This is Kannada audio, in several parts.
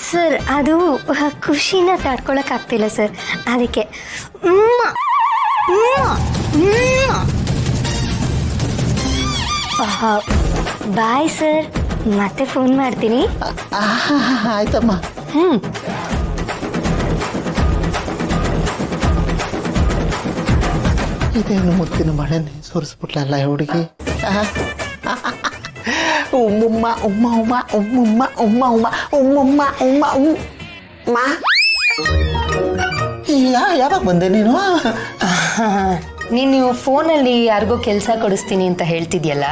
ಸರ್ ಅದು ಖುಷಿನ ತಡ್ಕೊಳಕ್ಕಾಗ್ತಿಲ್ಲ ಸರ್, ಅದಕ್ಕೆ ಬಾಯ್ ಸರ್, ಮತ್ತೆ ಫೋನ್ ಮಾಡ್ತೀನಿ. ಆಯ್ತಮ್ಮ. ಇದೇನು ಮುತ್ತಿನ ಮಳೆನೆ ಸುರಿಸ್ಬಿಟ್ಲಲ್ಲ ಹುಡುಗಿ. ಉಮ್ಮುಮ್ಮ ಉಮ್ಮ ಉಮ್ಮ ಉಮ್ಮುಮ್ಮ ಉಮ್ಮ ಉಮ್ಮ ಉಮ್ಮುಮ್ಮ ಉಮ್ಮ ಉಮ್ಮ. ಯಾವಾಗ ಬಂದೆ ನೀನು? ನೀನು ಫೋನಲ್ಲಿ ಯಾರಿಗೋ ಕೆಲಸ ಕೊಡಿಸ್ತೀನಿ ಅಂತ ಹೇಳ್ತಿದ್ಯಲ್ಲ,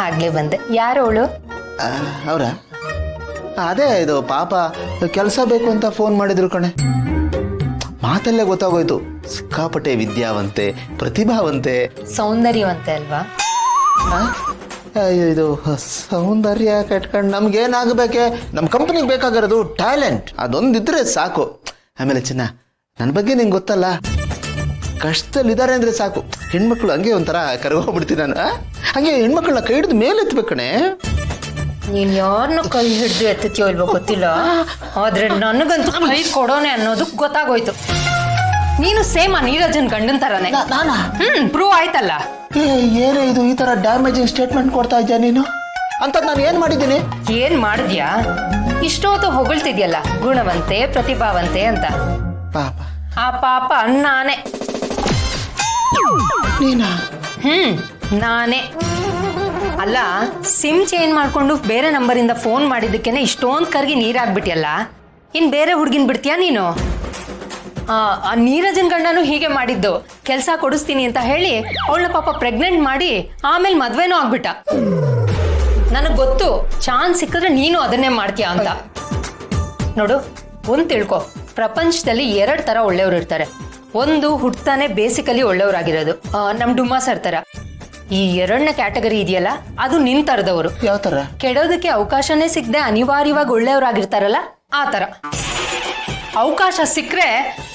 ಆಗ್ಲೇ ಬಂದೆ. ಯಾರು ಅವಳು? ಅವರ ಅದೇ ಇದು ಪಾಪ ಕೆಲಸ ಬೇಕು ಅಂತ ಫೋನ್ ಮಾಡಿದ್ರು ಕಣೆ. ಮಾತಲ್ಲೇ ಗೊತ್ತಾಗೋಯ್ತು, ಸಿಕ್ಕಾಪಟ್ಟೆ ವಿದ್ಯಾವಂತೆ, ಪ್ರತಿಭಾವಂತೆ, ಸೌಂದರ್ಯವಂತೆ ಅಲ್ವಾ? ಇದು ಸೌಂದರ್ಯ ಕಟ್ಕೊಂಡು ನಮ್ಗೇನಾಗಬೇಕೆ? ನಮ್ಮ ಕಂಪ್ನಿಗೆ ಬೇಕಾಗಿರೋದು ಟ್ಯಾಲೆಂಟ್, ಅದೊಂದಿದ್ರೆ ಸಾಕು. ಆಮೇಲೆ ಚಿನ್ನ, ನನ್ನ ಬಗ್ಗೆ ನಿಂಗೆ ಗೊತ್ತಲ್ಲ, ಕಷ್ಟದಲ್ಲಿದ್ದಾರೆ ಅಂದರೆ ಸಾಕು, ಹೆಣ್ಮಕ್ಳು ಹಂಗೆ ಒಂಥರ ಕರಗೋಗ್ಬಿಡ್ತೀನಿ ನಾನು. ಹಂಗೆ ಹೆಣ್ಮಕ್ಳನ್ನ ಕೈ ಹಿಡಿದು ಮೇಲೆ ಎತ್ತಬೇಕಣೆ. ನೀನ್ ಯಾರನ್ನ ಕೈ ಹಿಡಿದು ಎತ್ತತೀಯೋ ಇಲ್ವೋ ಗೊತ್ತಿಲ್ಲ, ಆದ್ರೆ ನನಗಂತೂ ಕೈ ಕೊಡೋನೆ ಅನ್ನೋದು ಗೊತ್ತಾಗೋಯ್ತು. ನೀನು ಸೇಮ್ ಆ ನೀರಜನ್ ಗಂಡನ್ ತರಾನೆ. ನಾನಾ? ಪ್ರೂವ್ ಆಯ್ತಲ್ಲ. ಏನೇ ಇದು ಈ ತರ ಡ್ಯಾಮೇಜಿಂಗ್ ಸ್ಟೇಟ್ಮೆಂಟ್ ಕೊಡ್ತಾ ಇದ್ಯಾ ನೀನು? ಅಂತ ನಾನು ಏನ್ ಮಾಡಿದ್ದೀನಿ? ಏನ್ ಮಾಡಿದ್ಯಾ? ಇಷ್ಟೊತ್ತು ಹೊಗಳ್ತಿದ್ಯಲ್ಲ ಗುಣವಂತೆ, ಪ್ರತಿಭಾವಂತೆ ಅಂತ. ಪಾಪ ಆ ಪಾಪ ನಾನೇ. ನೀನಾ? ನಾನೇ. ಅಲ್ಲ, ಸಿಮ್ ಚೇಂಜ್ ಮಾಡ್ಕೊಂಡು ಬೇರೆ ನಂಬರಿಂದ ಫೋನ್ ಮಾಡಿದ್ದಕ್ಕೇನೆ ಇಷ್ಟೊಂದು ಕರ್ಗಿ ನೀರಾಗ್ಬಿಟ್ಯಲ್ಲ, ಇನ್ ಬೇರೆ ಹುಡ್ಗಿನ್ ಬಿಡ್ತೀಯಾ ನೀನು? ಆ ನೀರಜನ್ ಗಂಡನು ಹೀಗೆ ಮಾಡಿದ್ದು. ಕೆಲಸ ಕೊಡಿಸ್ತೀನಿ ಅಂತ ಹೇಳಿ ಅವಳನ್ನ ಪಾಪ ಪ್ರೆಗ್ನೆಂಟ್ ಮಾಡಿ ಆಮೇಲೆ ಮದ್ವೆನೂ ಆಗ್ಬಿಟ್ಟ. ನನಗ್ ಗೊತ್ತು, ಚಾನ್ಸ್ ಸಿಕ್ಕಿದ್ರೆ ನೀನು ಅದನ್ನೇ ಮಾಡ್ತೀಯ ಅಂತ. ನೋಡು, ಒಂದ್ ತಿಳ್ಕೊ, ಪ್ರಪಂಚದಲ್ಲಿ 2 ತರ ಒಳ್ಳೆಯವ್ರು ಇರ್ತಾರೆ. ಒಂದು ಹುಟ್ತಾನೆ ಬೇಸಿಕಲಿ ಒಳ್ಳೆಯವ್ರಾಗಿರೋದು, ನಮ್ ಡುಮ್ಮಾ ಸರ್ ತರ. ಈ 2ನೇ ಕ್ಯಾಟಗರಿ ಇದೆಯಲ್ಲ, ಅದು ನಿನ್ ತರದವರು. ಯಾವ ತರ? ಕೆಡೋದಕ್ಕೆ ಅವಕಾಶನೇ ಸಿಗದೆ ಅನಿವಾರ್ಯವಾಗಿ ಒಳ್ಳೆಯವ್ರಾಗಿರ್ತಾರಲ್ಲ, ಆ ತರ. ಅವಕಾಶ ಸಿಕ್ಕರೆ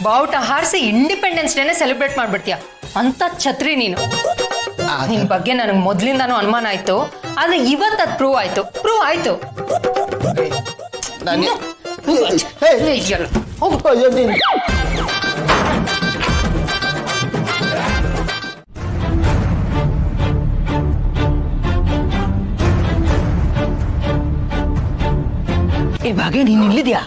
ಬಾವುಟ ಹಾರಿಸಿ ಇಂಡಿಪೆಂಡೆನ್ಸ್ ಡೇನೆ ಸೆಲೆಬ್ರೇಟ್ ಮಾಡ್ಬಿಡ್ತೀಯ ಅಂತ ಛತ್ರಿ ನೀನು. ನಿನ್ ಬಗ್ಗೆ ನನಗೆ ಮೊದ್ಲಿಂದಾನು ಅನುಮಾನ ಆಯ್ತು, ಆದ್ರೆ ಇವತ್ತು ಅದು ಪ್ರೂವ್ ಆಯ್ತು. ಇವಾಗ ನೀನು ಇಲ್ಲಿದ್ಯಾ?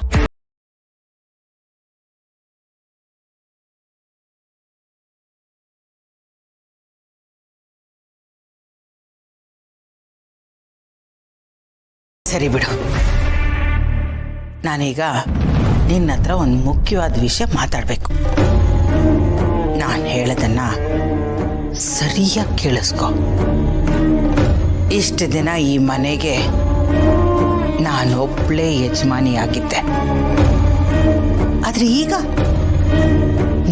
ಸರಿ ಬಿಡು, ನಾನೀಗ ನಿನ್ನ ಹತ್ರ ಒಂದು ಮುಖ್ಯವಾದ ವಿಷಯ ಮಾತಾಡಬೇಕು. ನಾನು ಹೇಳೋದನ್ನ ಸರಿಯಾಗಿ ಕೇಳಿಸ್ಕೊ. ಇಷ್ಟು ದಿನ ಈ ಮನೆಗೆ ನಾನೊಬ್ಳೇ ಯಜಮಾನಿಯಾಗಿದ್ದೆ, ಆದ್ರೆ ಈಗ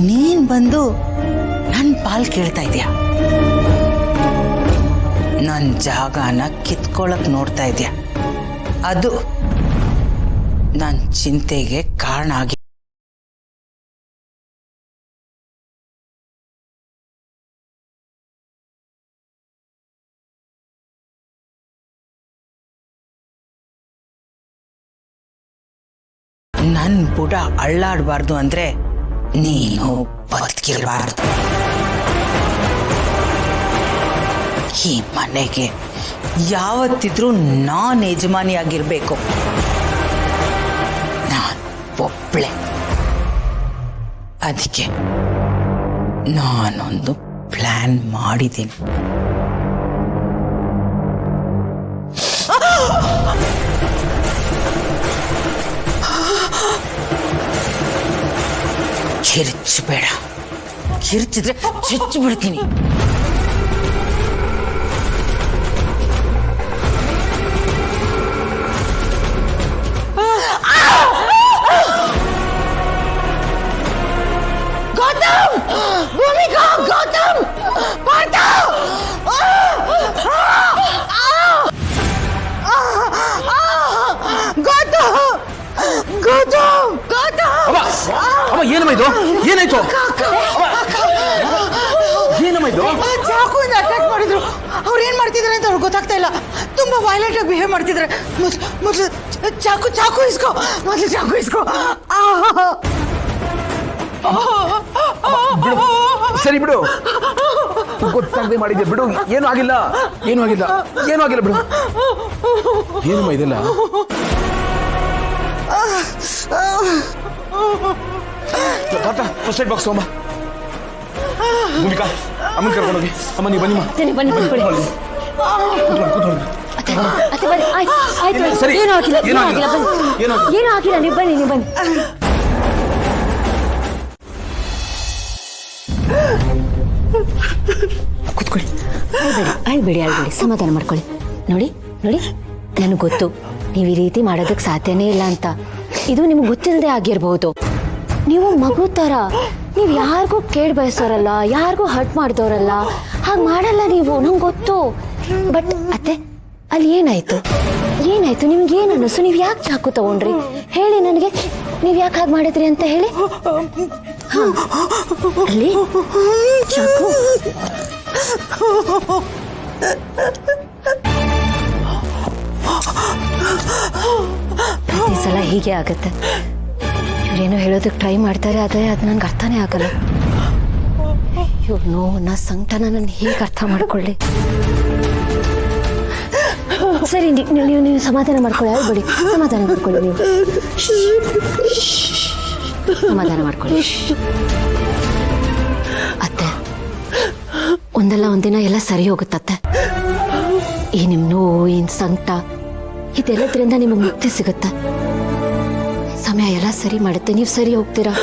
ನೀನ್ ಬಂದು ನನ್ನ ಪಾಲ್ ಕೇಳ್ತಾ ಇದೀಯ. ನನ್ನ ಜಾಗನ ಕಿತ್ಕೊಳಕ್ ನೋಡ್ತಾ ಇದೀಯ. ಅದು ನನ್ನ ಚಿಂತೆಗೆ ಕಾರಣ ಆಗಿ. ನನ್ ಬುಡ ಅಳ್ಳಾಡಬಾರ್ದು ಅಂದ್ರೆ ನೀನು ಬದುಕಿರಬಾರ್ದು. ಈ ಮನೆಗೆ ಯಾವತ್ತಿದ್ರೂ ನಾನ್ ಯಜಮಾನಿಯಾಗಿರ್ಬೇಕು. ನಾನ್ ಒಬ್ಳೆ. ಅದಕ್ಕೆ ನಾನೊಂದು ಪ್ಲಾನ್ ಮಾಡಿದ್ದೀನಿ. ಕಿರ್ಚಬೇಡ, ಕಿರ್ಚಿದ್ರೆ ಚುಚ್ಚು ಬಿಡ್ತೀನಿ. ಗೌತಮ್, ಭೂಮಿಕಾ, ಗೌತಮ್, ಪಾರ್ಥ, ಗೌತಮ್, ಏನಮ್ಮ ಇದು? ಏನಾಯ್ತು? ಏನಮ್ಮ ಇದು? ಚಾಕುವಿಂದ ಅಟ್ಯಾಕ್ ಮಾಡಿದ್ರು. ಅವ್ರು ಏನ್ ಮಾಡ್ತಿದಾರೆ ಅಂತ ಅವ್ರಿಗೆ ಗೊತ್ತಾಗ್ತಾ ಇಲ್ಲ. ತುಂಬಾ ವೈಲೆಂಟ್ ಆಗಿ ಬಿಹೇವ್ ಮಾಡ್ತಿದ್ರೆ. ಮೊದಲು ಚಾಕು ಇಸ್ಕೋ. ಮೊದಲು ಚಾಕು ಇಸ್ಕೋ. ಸರಿ ಬಿಡು, ಗೊತ್ತಾಗದೆ ಮಾಡಿದ್ದೆ ಬಿಡು. ಏನೂ ಆಗಿಲ್ಲ ಬಿಡು. ಏನಮ್ಮ ಇದೆಲ್ಲ? ತಾತ ಫಸ್ಟ್ ಏಡ್ ಬಾಕ್ಸ್ ತಗೊಂಬ. ಭೂಮಿಕಾ ಅಮ್ಮನ ಕರ್ಕೊಂಡೋಗಿ. ಅಮ್ಮ ನೀವು ಬನ್ನಿಮ್ಮ. ಬನ್ನಿ ಕೂತ್ಕೊಳ್ಳಿ. ಅತ್ತೆ ಬನ್ನಿ. ಆಯ್ತು ಸರಿ. ಏನೂ ಆಗಿಲ್ಲ ಏನೂ ಆಗಿಲ್ಲ. ಬನ್ನಿ. ಏನೂ ಆಗಿಲ್ಲ, ನೀವು ಬನ್ನಿ. ಕೂತ್ಕೊಳ್ಳಿ. ಅಳ್ಬೇಡಿ, ಸಮಾಧಾನ ಮಾಡ್ಕೊಳ್ಳಿ. ನೋಡಿ ನನಗೆ ಗೊತ್ತು ನೀವು ಈ ರೀತಿ ಮಾಡೋದಕ್ಕೆ ಸಾಧ್ಯನೇ ಇಲ್ಲ ಅಂತ. ಇದು ನಿಮ್ಗೆ ಗೊತ್ತಿಲ್ಲದೆ ಆಗಿರ್ಬಹುದು. ನೀವು ಮಗು ಥರ, ನೀವು ಯಾರಿಗೂ ಕೇಳಿ ಬಯಸೋರಲ್ಲ, ಯಾರಿಗೂ ಹರ್ಟ್ ಮಾಡಿದವರಲ್ಲ, ಹಾಗೆ ಮಾಡಲ್ಲ ನೀವು, ನಂಗೆ ಗೊತ್ತು. ಬಟ್ ಅತ್ತೆ, ಅಲ್ಲಿ ಏನಾಯ್ತು ನಿಮ್ಗೆ ಏನು ಅನ್ನಿಸ್ತು? ನೀವು ಯಾಕೆ ಚಾಕು ತಗೊಂಡ್ರಿ ಹೇಳಿ ನನಗೆ. ನೀವು ಯಾಕೆ ಹಾಗೆ ಮಾಡಿದ್ರಿ ಅಂತ ಹೇಳಿ. ಹಾಂ, ಅಲ್ಲಿ ಚಾಕು. ಪ್ರತಿ ಸಲ ಹೀಗೆ ಆಗುತ್ತೆ. ಇವ್ರೇನೋ ಹೇಳೋದಕ್ಕೆ ಟ್ರೈ ಮಾಡ್ತಾರೆ, ಆದರೆ ಅದು ನನಗೆ ಅರ್ಥನೇ ಆಗಲ್ಲ. ಇವ್ರ ನೋವನ್ನ, ಸಂಕಟನ ನಾನು ಹೇಗೆ ಅರ್ಥ ಮಾಡ್ಕೊಳ್ಳಿ? ಸರಿ, ನೀವು ಸಮಾಧಾನ ಮಾಡ್ಕೊಳ್ಳಿ. ಅಳ್ಬೇಡಿ, ಸಮಾಧಾನ ಮಾಡ್ಕೊಳ್ಳಿ. ನೀವು ಸಮಾಧಾನ ಮಾಡ್ಕೊಳ್ಳಿ. ಅತ್ತೆ, ಒಂದಲ್ಲ ಒಂದಿನ ಎಲ್ಲ ಸರಿ ಹೋಗುತ್ತತ್ತೆ. ಈ ನಿಮ್ಮ ನೋವು, ಈ ಸಂಕಟ, ಇದೆಲ್ಲದ್ರಿಂದ ನಿಮಗೆ ಮುಕ್ತಿ ಸಿಗುತ್ತೆ. ಸಮಯ ಎಲ್ಲ ಸರಿ ಮಾಡುತ್ತೆ. ನೀವು ಸರಿ ಹೋಗ್ತೀರಾ.